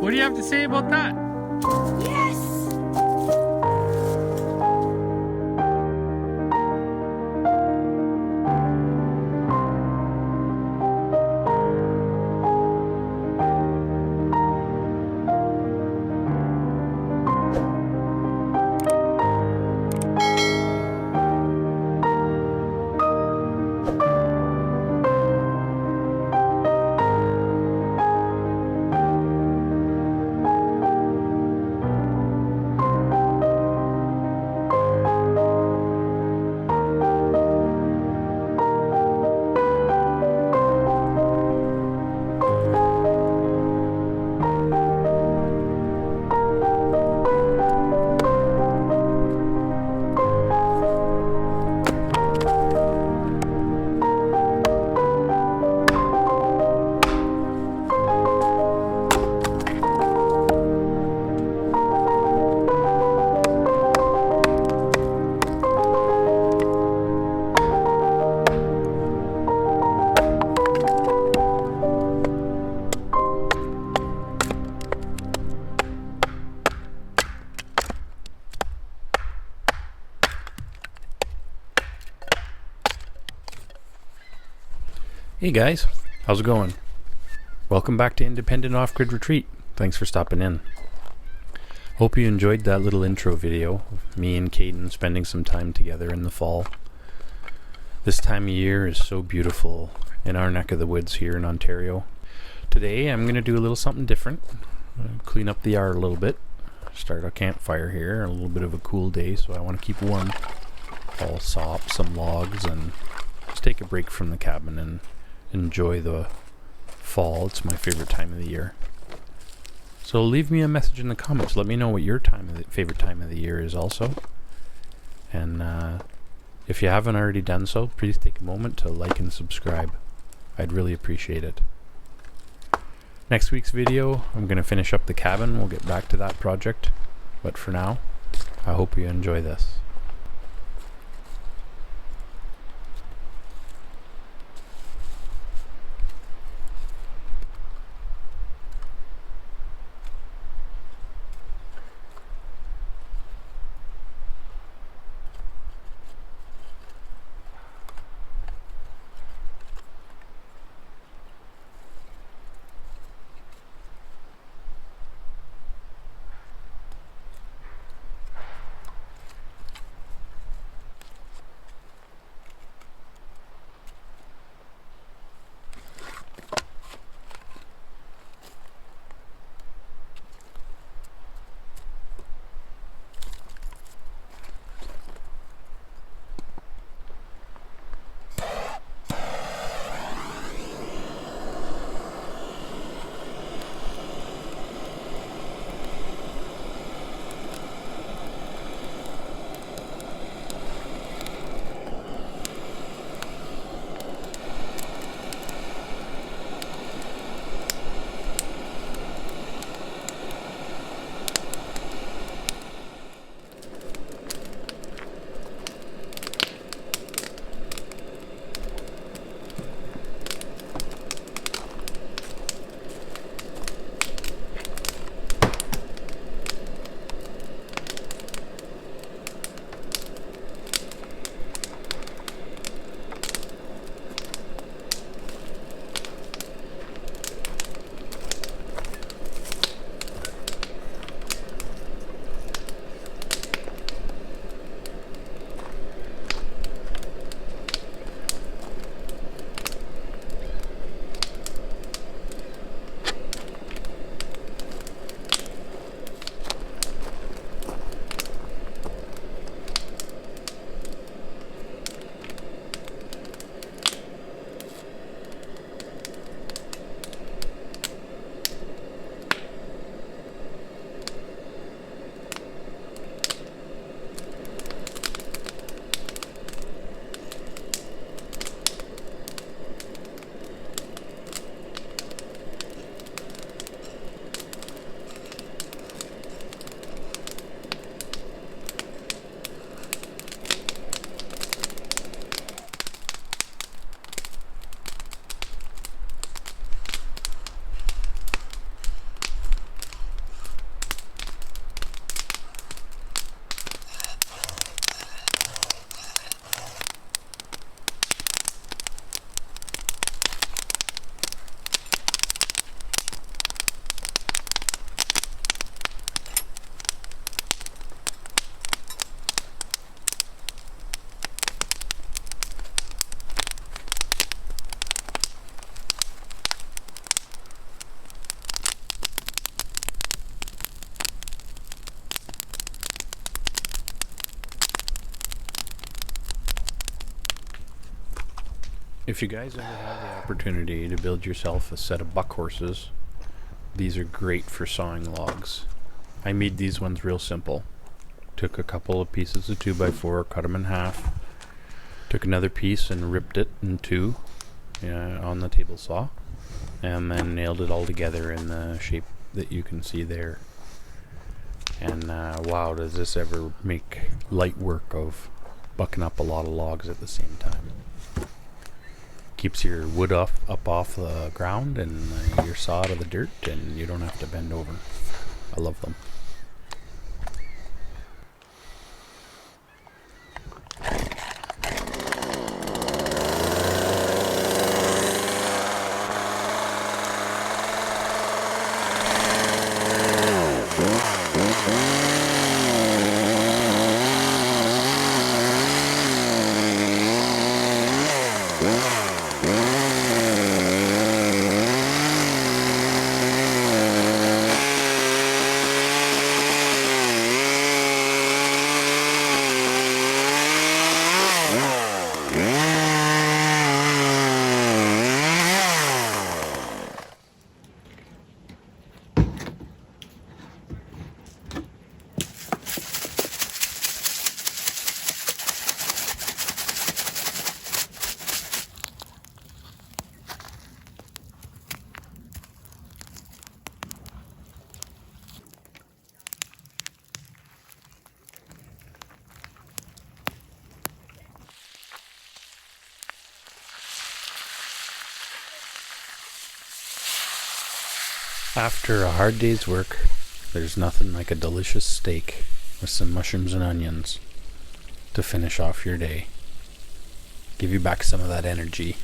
What do you have to say about that? Yes! Hey guys, how's it going? Welcome back to Independent Off-Grid Retreat. Thanks for stopping in. Hope you enjoyed that little intro video of me and Kayden spending some time together in the fall. This time of year is so beautiful in our neck of the woods here in Ontario. Today I'm going to do a little something different. Clean up the yard a little bit. Start a campfire here, a little bit of a cool day, so I want to keep warm. I'll saw up some logs and just take a break from the cabin and enjoy the fall. It's my favorite time of the year. So leave me a message in the comments. Let me know what your favorite time of the year is also. And if you haven't already done so, please take a moment to like and subscribe. I'd really appreciate it. Next week's video, I'm going to finish up the cabin. We'll get back to that project. But for now, I hope you enjoy this. If you guys ever have the opportunity to build yourself a set of buck horses, these are great for sawing logs. I made these ones real simple. Took a couple of pieces of 2x4, cut them in half, took another piece and ripped it in two on the table saw, and then nailed it all together in the shape that you can see there. And wow, does this ever make light work of bucking up a lot of logs at the same time. Keeps your wood up off the ground and your saw out of the dirt, and you don't have to bend over. I love them. After a hard day's work, there's nothing like a delicious steak with some mushrooms and onions to finish off your day. Give you back some of that energy.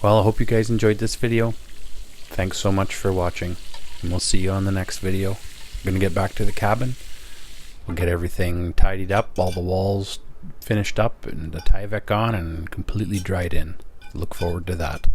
Well, I hope you guys enjoyed this video. Thanks so much for watching, and we'll see you on the next video. I'm going to get back to the cabin. We'll get everything tidied up, all the walls finished up, and the Tyvek on and completely dried in. Look forward to that.